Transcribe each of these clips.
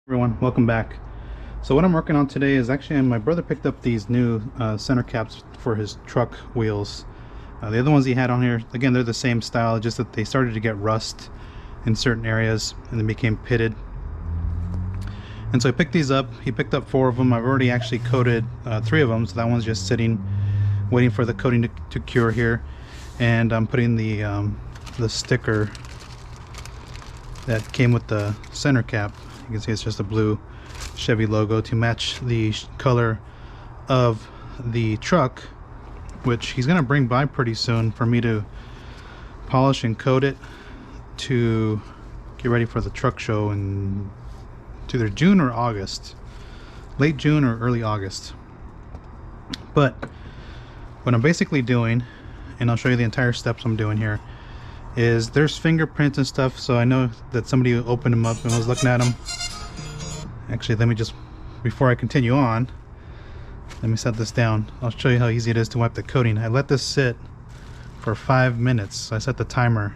Everyone, welcome back. So what I'm working on today is actually my brother picked up these new center caps for his truck wheels. The other ones he had on here, again, they're the same style, just that they started to get rust in certain areas and they became pitted. And so I picked these up. He picked up 4 of them. I've already actually coated 3 of them, so that one's just sitting waiting for the coating to cure here. And I'm putting the sticker that came with the center cap. You can see it's just a blue Chevy logo to match the color of the truck, which he's gonna bring by pretty soon for me to polish and coat it to get ready for the truck show in either June or August, late June or early August. But what I'm basically doing, and I'll show you the entire steps I'm doing here, is there's fingerprints and stuff, so I know that somebody opened them up and was looking at them. Actually, let me just, before I continue on, let me set this down. I'll show you how easy it is to wipe the coating. I let this sit for 5 minutes. So I set the timer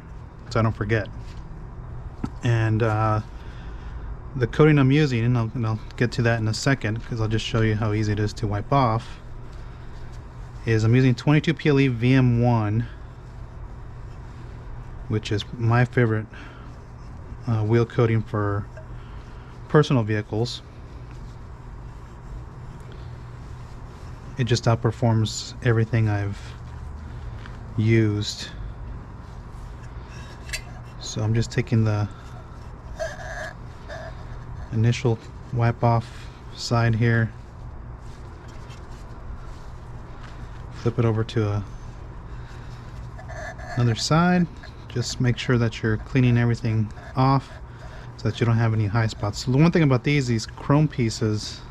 so I don't forget. And the coating I'm using, and I'll get to that in a second because I'll just show you how easy it is to wipe off, is I'm using 22 PLE VM1, which is my favorite wheel coating for personal vehicles. It just outperforms everything I've used. So I'm just taking the initial wipe off side here, flip it over to another side. Just make sure that you're cleaning everything off so that you don't have any high spots. So the one thing about these chrome pieces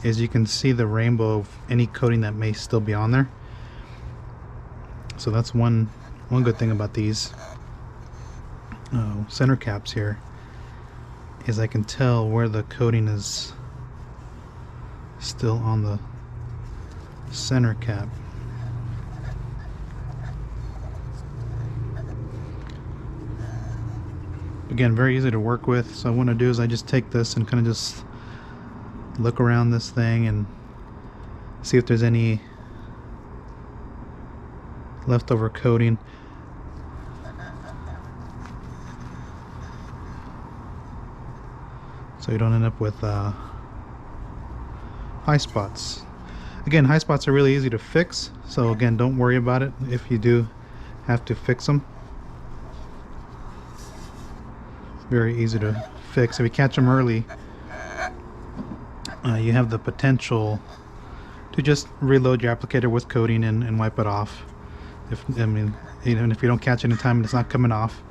is you can see the rainbow of any coating that may still be on there. So that's one good thing about these center caps here, is I can tell where the coating is still on the center cap. Again, very easy to work with. So what I do is I just take this and kind of just look around this thing and see if there's any leftover coating. So you don't end up with high spots. Again, high spots are really easy to fix. So again, don't worry about it if you do have to fix them. Very easy to fix. If you catch them early, you have the potential to just reload your applicator with coating and wipe it off. Even if you don't catch it in time and it's not coming off,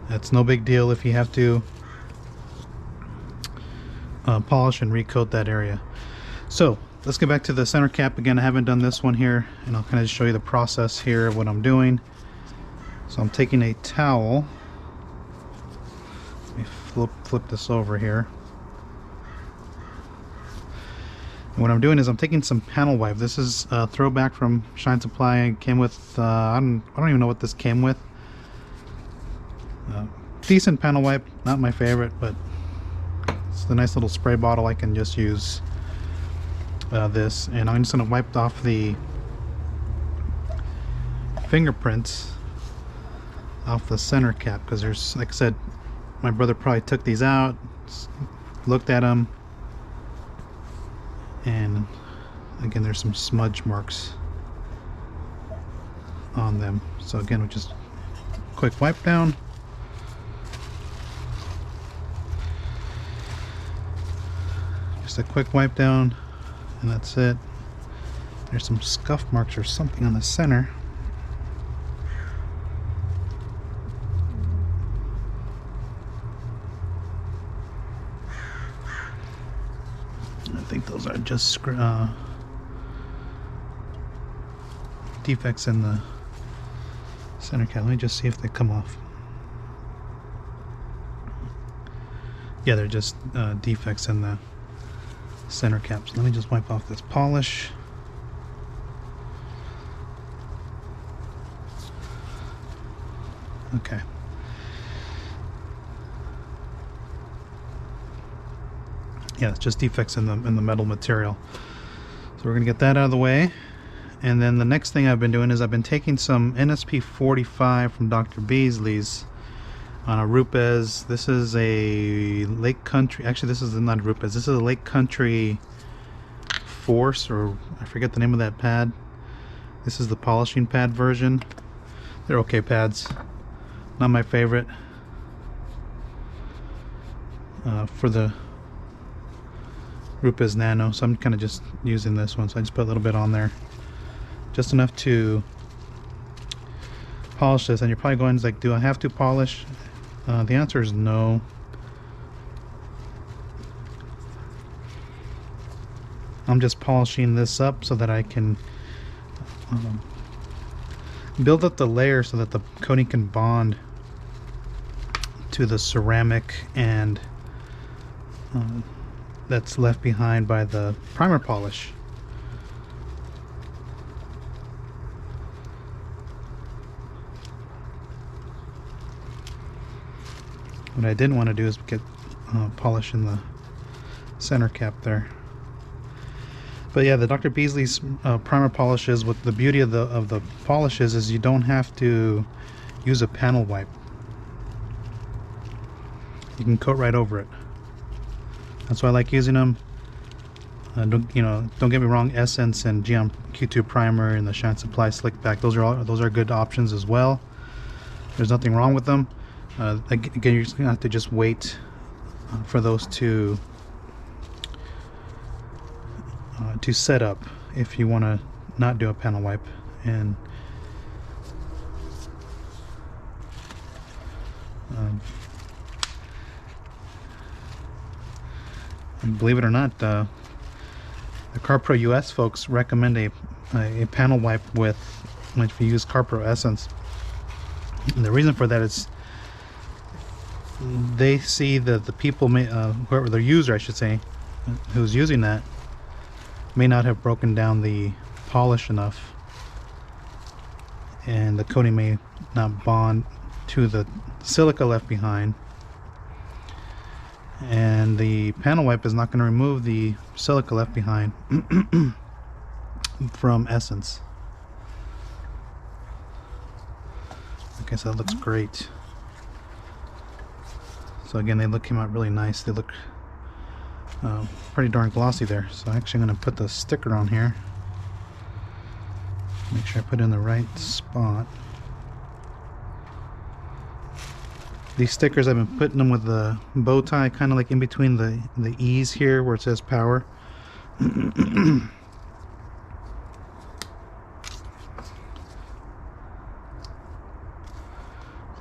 that's no big deal if you have to polish and recoat that area. So let's get back to the center cap. Again, I haven't done this one here, and I'll kind of just show you the process here of what I'm doing. So I'm taking a towel. Let me flip this over here. And what I'm doing is I'm taking some panel wipe. This is a throwback from Shine Supply. It came with I don't even know what this came with. Decent panel wipe, not my favorite, but it's the nice little spray bottle. I can just use this, and I'm just going to wipe off the fingerprints off the center cap, because there's, like I said, my brother probably took these out, looked at them, and again, there's some smudge marks on them. So again, we just quick wipe down. Just a quick wipe down, and that's it. There's some scuff marks or something on the center. I think those are just defects in the center cap. Let me just see if they come off. Yeah, they're just defects in the center caps. Let me just wipe off this polish. Okay. Yeah, it's just defects in the metal material. So we're gonna get that out of the way. And then the next thing I've been doing is I've been taking some NSP 45 from Dr. Beasley's on a Rupes. This is a Lake Country, actually this is not a Rupes, this is a Lake Country Force, or I forget the name of that pad. This is the polishing pad version. They're okay pads, not my favorite. For the Rupes Nano, so I'm kind of just using this one, so I just put a little bit on there, just enough to polish this. And you're probably going like, do I have to polish? The answer is no. I'm just polishing this up so that I can build up the layer so that the coating can bond to the ceramic and that's left behind by the primer polish. What I didn't want to do is get polish in the center cap there. But yeah, the Dr. Beasley's primer polishes, what the beauty of the polishes is you don't have to use a panel wipe. You can coat right over it. That's why I like using them. Don't get me wrong, Essence and GM Q2 primer and the Shine Supply Slick Back, those are good options as well. There's nothing wrong with them. Again, you're just gonna have to just wait for those to set up if you want to not do a panel wipe. And believe it or not, the CarPro US folks recommend a panel wipe with, if you use CarPro Essence. And the reason for that is they see that the people whoever the user, I should say, who's using that may not have broken down the polish enough, and the coating may not bond to the silica left behind, and the panel wipe is not going to remove the silica left behind from Essence. Okay, so that looks great. So again, they came out really nice. They look pretty darn glossy there. So actually I'm going to put the sticker on here. Make sure I put it in the right spot. These stickers, I've been putting them with the bow tie, kind of like in between the E's here where it says power. So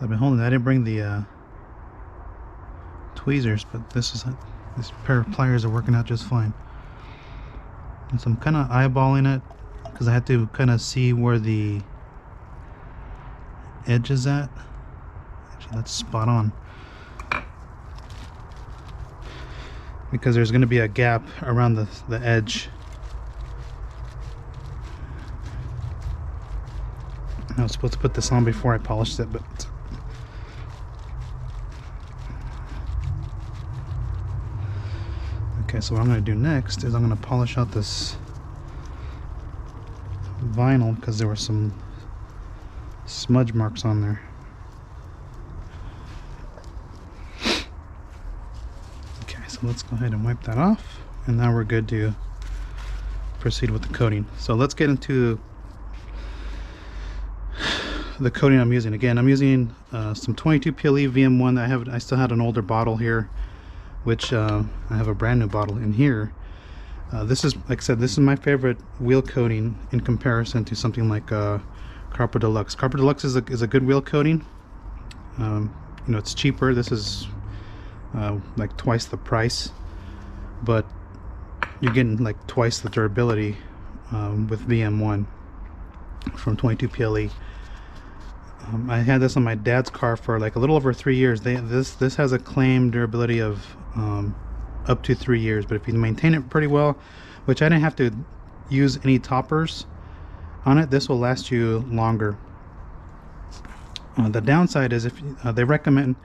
I've been holding it. I didn't bring the tweezers, but this pair of pliers are working out just fine. And so I'm kind of eyeballing it because I had to kind of see where the edge is at. Actually, that's spot on, because there's going to be a gap around the edge. I was supposed to put this on before I polished it, but okay, so what I'm going to do next is I'm going to polish out this vinyl because there were some smudge marks on there. Okay, so let's go ahead and wipe that off, and now we're good to proceed with the coating. So let's get into the coating I'm using. Again, I'm using some 22 PLE VM1. I still had an older bottle here, which I have a brand new bottle in here. This is, like I said, this is my favorite wheel coating in comparison to something like CarPro Deluxe. CarPro Deluxe is a good wheel coating. It's cheaper. This is like twice the price, but you're getting like twice the durability with VM1 from 22 PLE. I had this on my dad's car for like a little over 3 years. This has a claim durability of up to 3 years, but if you maintain it pretty well, which I didn't have to use any toppers on it, this will last you longer. The downside is if they recommend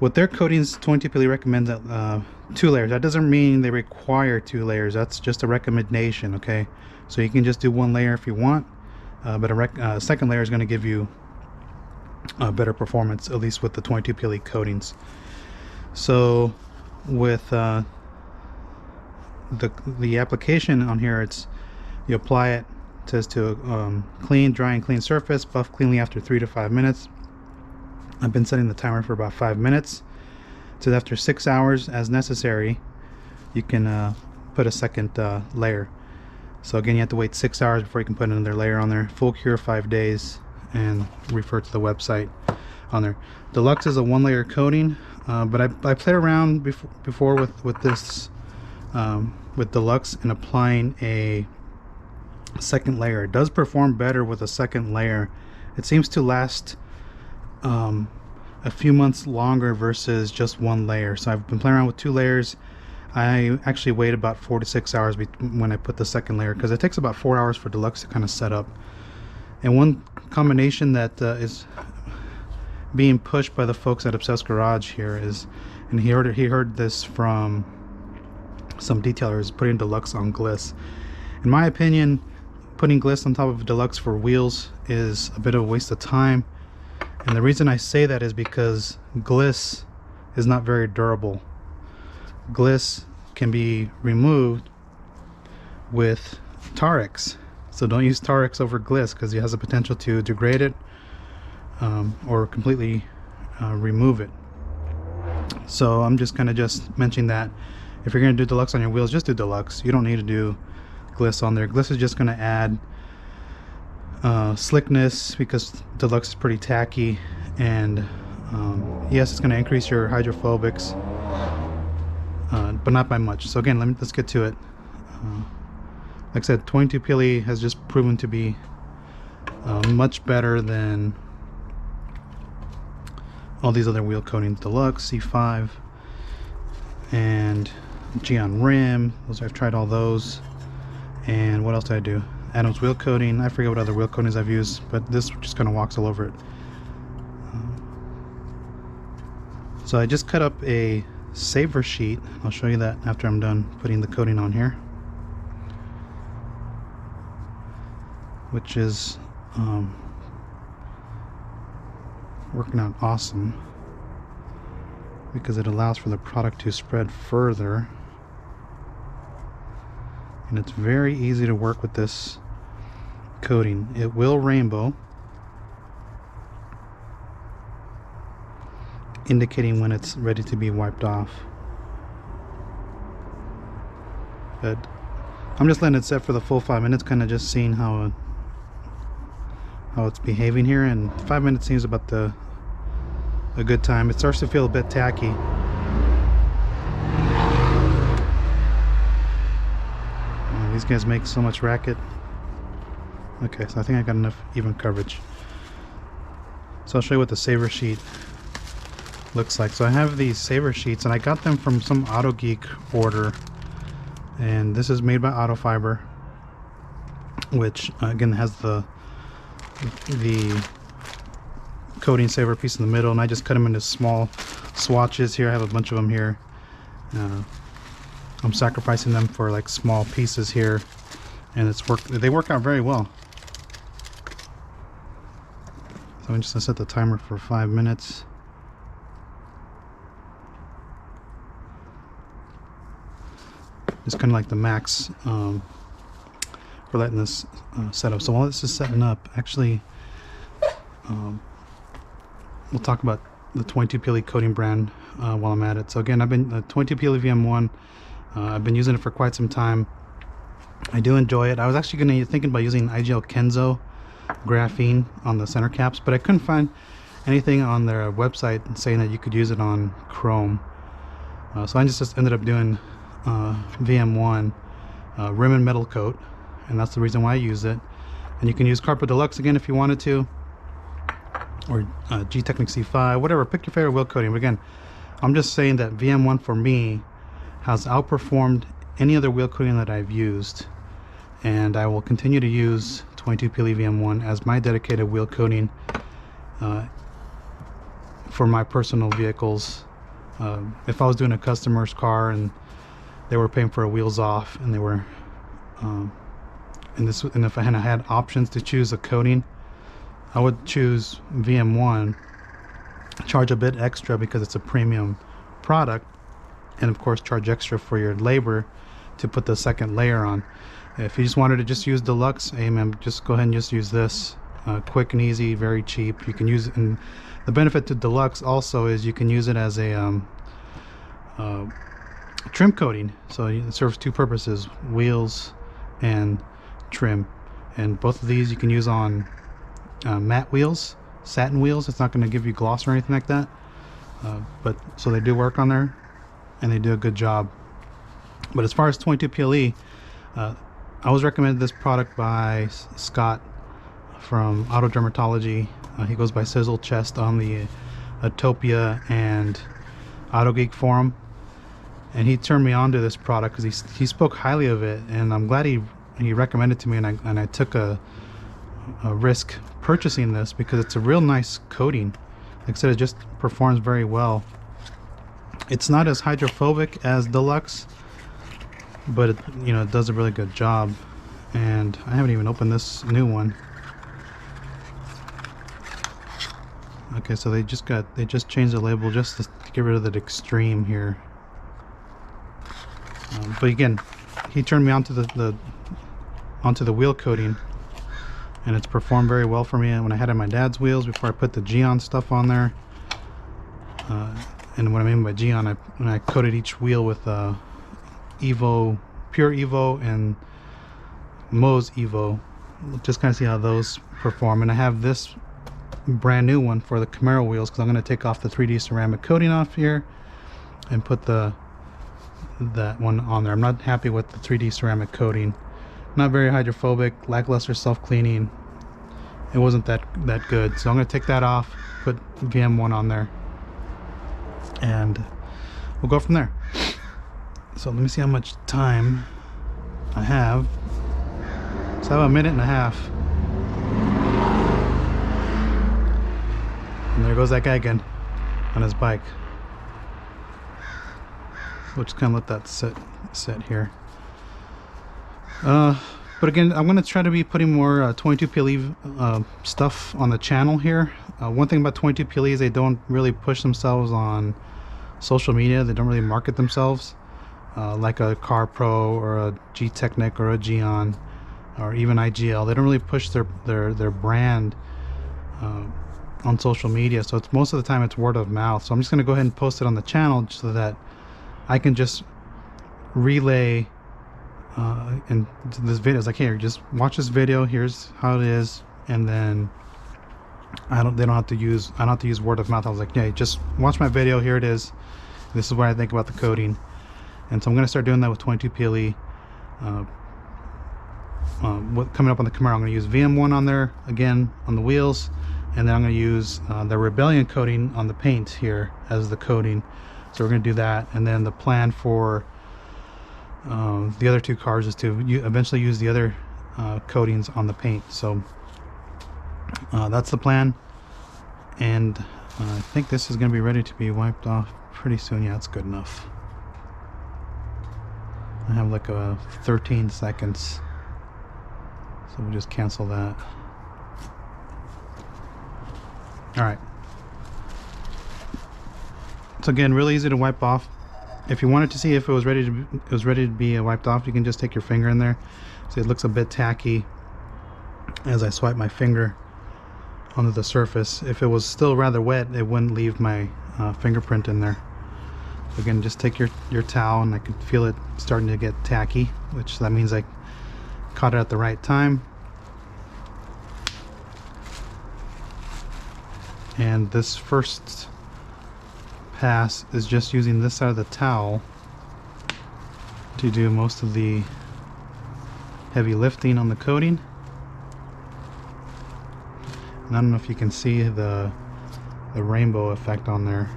With their coatings, 22PLE recommends that 2 layers. That doesn't mean they require 2 layers. That's just a recommendation, okay? So you can just do 1 layer if you want, but a second layer is going to give you better performance, at least with the 22PLE coatings. So with the application on here, it's you apply it. It says to clean, dry, and clean surface. Buff cleanly after 3 to 5 minutes. I've been setting the timer for about 5 minutes. So after 6 hours, as necessary, you can put a second layer. So again, you have to wait 6 hours before you can put another layer on there. Full cure 5 days, and refer to the website on there. Deluxe is a 1-layer coating, but I played around before with this with Deluxe and applying a second layer. It does perform better with a second layer. It seems to last a few months longer versus just 1 layer. So I've been playing around with 2 layers. I actually wait about 4 to 6 hours when I put the second layer, because it takes about 4 hours for Deluxe to kind of set up. And one combination that is being pushed by the folks at Obsessed Garage here is, and he heard this from some detailers, putting Deluxe on Gliss. In my opinion, putting Gliss on top of Deluxe for wheels is a bit of a waste of time. And the reason I say that is because Gliss is not very durable. Gliss can be removed with Tarex, so don't use Tarex over Gliss, because it has the potential to degrade it or completely remove it. So I'm just kind of mentioning that if you're going to do Deluxe on your wheels, just do Deluxe. You don't need to do Gliss on there. Gliss is just going to add slickness, because Deluxe is pretty tacky, and yes, it's going to increase your hydrophobics, but not by much. So again, let's get to it. Like I said, 22PLE has just proven to be much better than all these other wheel coatings. Deluxe, C5, and Geon Rim. I've tried all those. And what else did I do? Adams wheel coating. I forget what other wheel coatings I've used, but this just kind of walks all over it. So I just cut up a saver sheet. I'll show you that after I'm done putting the coating on here, which is working out awesome, because it allows for the product to spread further, and it's very easy to work with this coating. It will rainbow, indicating when it's ready to be wiped off. But I'm just letting it set for the full 5 minutes, kind of just seeing how it's behaving here, and 5 minutes seems about a good time. It starts to feel a bit tacky. These guys make so much racket. Okay, so I think I got enough even coverage. So I'll show you what the saver sheet looks like. So I have these saver sheets, and I got them from some Auto Geek order, and this is made by Auto Fiber, which again has the coating saver piece in the middle, and I just cut them into small swatches here. I have a bunch of them here. I'm sacrificing them for like small pieces here, and they work out very well. So I'm just gonna set the timer for 5 minutes. It's kind of like the max for letting this set up. So while this is setting up, actually we'll talk about the 22PLE coating brand while I'm at it. So again, I've been 22PLE VM1. I've been using it for quite some time. I do enjoy it. I was actually thinking about using IGL Kenzo graphene on the center caps, but I couldn't find anything on their website saying that you could use it on chrome. So I just ended up doing VM1 rim and metal coat, and that's the reason why I use it. And you can use Carpa Deluxe again if you wanted to, or G-Technic C5, whatever. Pick your favorite wheel coating. But again, I'm just saying that VM1 for me has outperformed any other wheel coating that I've used, and I will continue to use 22PLE VM1 as my dedicated wheel coating for my personal vehicles If I was doing a customer's car and they were paying for a wheels off, and they were and if I had options to choose a coating, I would choose VM1, charge a bit extra because it's a premium product, and of course charge extra for your labor to put the second layer on. If you just wanted to just use deluxe, hey man, just go ahead and just use this. Quick and easy, very cheap. You can use it, and the benefit to deluxe also is you can use it as a trim coating, so it serves two purposes: wheels and trim. And both of these you can use on matte wheels, satin wheels. It's not going to give you gloss or anything like that, but so they do work on there, and they do a good job. But as far as 22 PLE, I was recommended this product by Scott from Auto Dermatology. He goes by Sizzle Chest on the Atopia and Auto Geek forum, and he turned me on to this product because he spoke highly of it, and I'm glad he recommended it to me, and I took a risk purchasing this because it's a real nice coating. Like I said, it just performs very well. It's not as hydrophobic as Deluxe, but it does a really good job. And I haven't even opened this new one. Okay, so they just changed the label just to get rid of that extreme here. But again, he turned me onto the wheel coating, and it's performed very well for me. And when I had my dad's wheels before I put the Geon stuff on there, and what I mean by Geon, when I coated each wheel with Evo, Pure Evo, and Mo's Evo, just kind of see how those perform. And I have this brand new one for the Camaro wheels because I'm going to take off the 3D ceramic coating off here and put that one on there. I'm not happy with the 3D ceramic coating. Not very hydrophobic, lackluster self-cleaning. It wasn't that good, so I'm going to take that off, put VM1 on there, and we'll go from there. So let me see how much time I have. So I have 1.5 minutes. And there goes that guy again on his bike. We'll just kind of let that sit here. But again, I'm going to try to be putting more 22 PLE stuff on the channel here. One thing about 22 PLE is they don't really push themselves on social media. They don't really market themselves like a Car Pro or a G-Technic or a Geon or even IGL. They don't really push their brand on social media, so it's most of the time it's word of mouth. So I'm just going to go ahead and post it on the channel so that I can just relay in this video. It's like, here, just watch this video, here's how it is, and then I don't have to use word of mouth. I was like, yeah, just watch my video, here it is, this is what I think about the coating. And so I'm going to start doing that with 22 PLE. Coming up on the Camaro, I'm going to use VM1 on there again on the wheels, and then I'm going to use the Rebellion coating on the paint here as the coating. So we're going to do that, and then the plan for the other two cars is to eventually use the other coatings on the paint. So that's the plan, and I think this is going to be ready to be wiped off pretty soon. Yeah, it's good enough. I have like 13 seconds, so we'll just cancel that. Alright, so again, really easy to wipe off. If you wanted to see if it was ready to be wiped off, you can just take your finger in there. See, it looks a bit tacky as I swipe my finger onto the surface. If it was still rather wet, it wouldn't leave my fingerprint in there. So again, just take your towel, and I can feel it starting to get tacky, which that means I caught it at the right time. And this first pass is just using this side of the towel to do most of the heavy lifting on the coating. And I don't know if you can see the rainbow effect on there.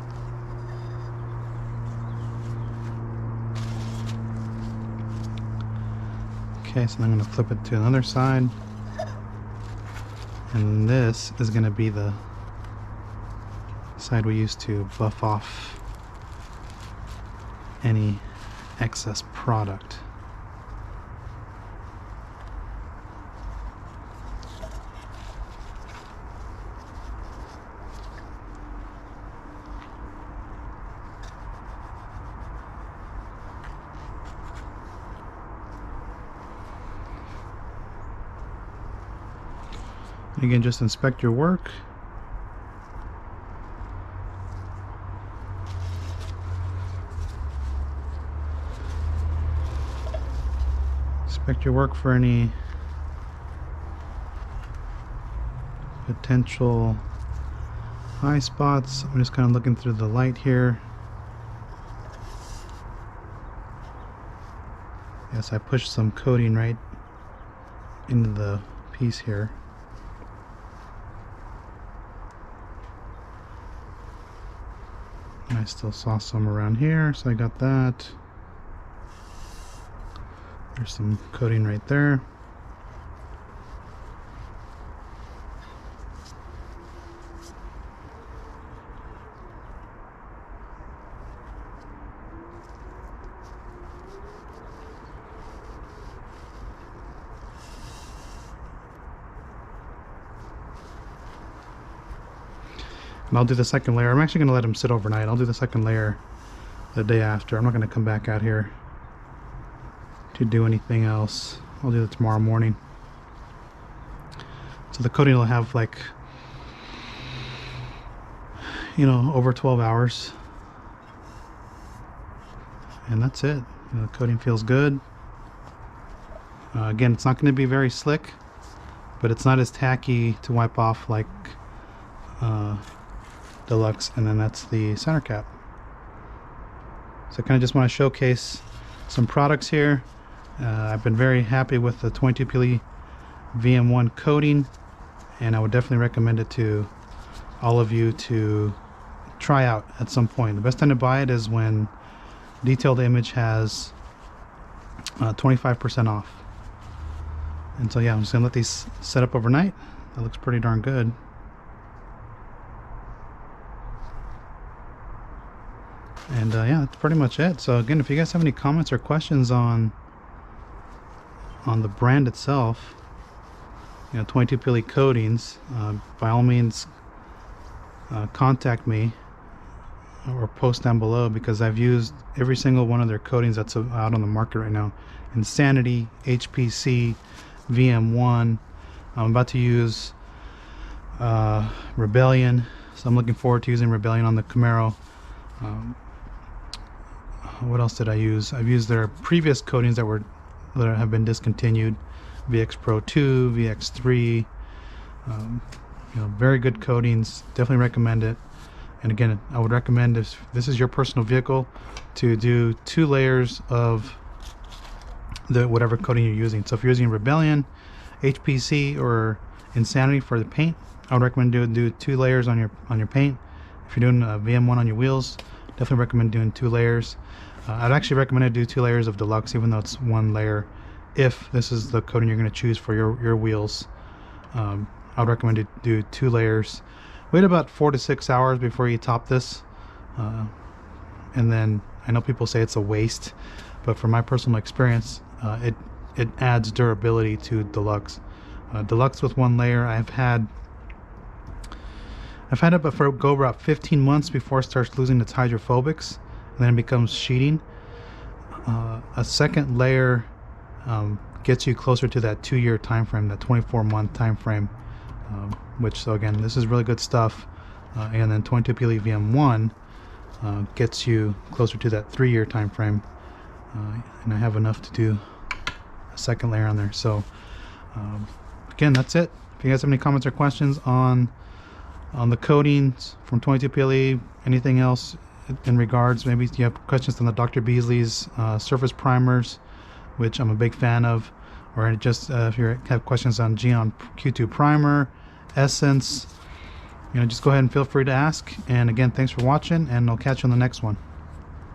Okay, so I'm going to flip it to another side, and this is going to be the side we use to buff off any excess product. Again, just inspect your work. Inspect your work for any potential high spots. I'm just kind of looking through the light here. Yes, I pushed some coating right into the piece here. I still saw some around here, so I got that. There's some coating right there. And I'll do the second layer. I'm actually going to let them sit overnight. I'll do the second layer the day after. I'm not going to come back out here to do anything else. I'll do it tomorrow morning. So the coating will have, like, you know, over 12 hours. And that's it. You know, the coating feels good. Again, it's not going to be very slick, but it's not as tacky to wipe off like Deluxe. And then that's the center cap. So I kind of just want to showcase some products here. I've been very happy with the 22 PLE VM1 coating, and I would definitely recommend it to all of you to try out at some point. The best time to buy it is when Detailed Image has 25% off. And so yeah, I'm just gonna let these set up overnight. That looks pretty darn good. And yeah, that's pretty much it. So again, if you guys have any comments or questions on the brand itself, you know, 22 PLE coatings, by all means contact me or post down below, because I've used every single one of their coatings that's out on the market right now. Insanity, HPC, VM1. I'm about to use Rebellion, so I'm looking forward to using Rebellion on the Camaro. What else did I use? I've used their previous coatings that have been discontinued. VX Pro 2, VX3. You know, very good coatings. Definitely recommend it. And again, I would recommend, if this is your personal vehicle, to do 2 layers of the whatever coating you're using. So if you're using Rebellion, HPC, or Insanity for the paint, I would recommend do 2 layers on your paint. If you're doing a VM1 on your wheels, definitely recommend doing 2 layers. I'd actually recommend to do 2 layers of Deluxe, even though it's 1 layer, if this is the coating you're going to choose for your wheels. I would recommend to do 2 layers. Wait about 4 to 6 hours before you top this. And then, I know people say it's a waste, but from my personal experience, it adds durability to Deluxe. Deluxe with 1 layer, I've had it go about 15 months before it starts losing its hydrophobics, and then it becomes sheeting. A second layer gets you closer to that 2-year time frame, that 24-month time frame, so again, this is really good stuff. And then 22 PLE VM1 gets you closer to that 3-year time frame, and I have enough to do a second layer on there. So again, that's it. If you guys have any comments or questions on the coatings from 22 PLE, anything else in regards, maybe you have questions on the Dr. Beasley's surface primers, which I'm a big fan of, or just if you have questions on Geon Q2 primer, Essence, you know, just go ahead and feel free to ask. And again, thanks for watching, and I'll catch you on the next one.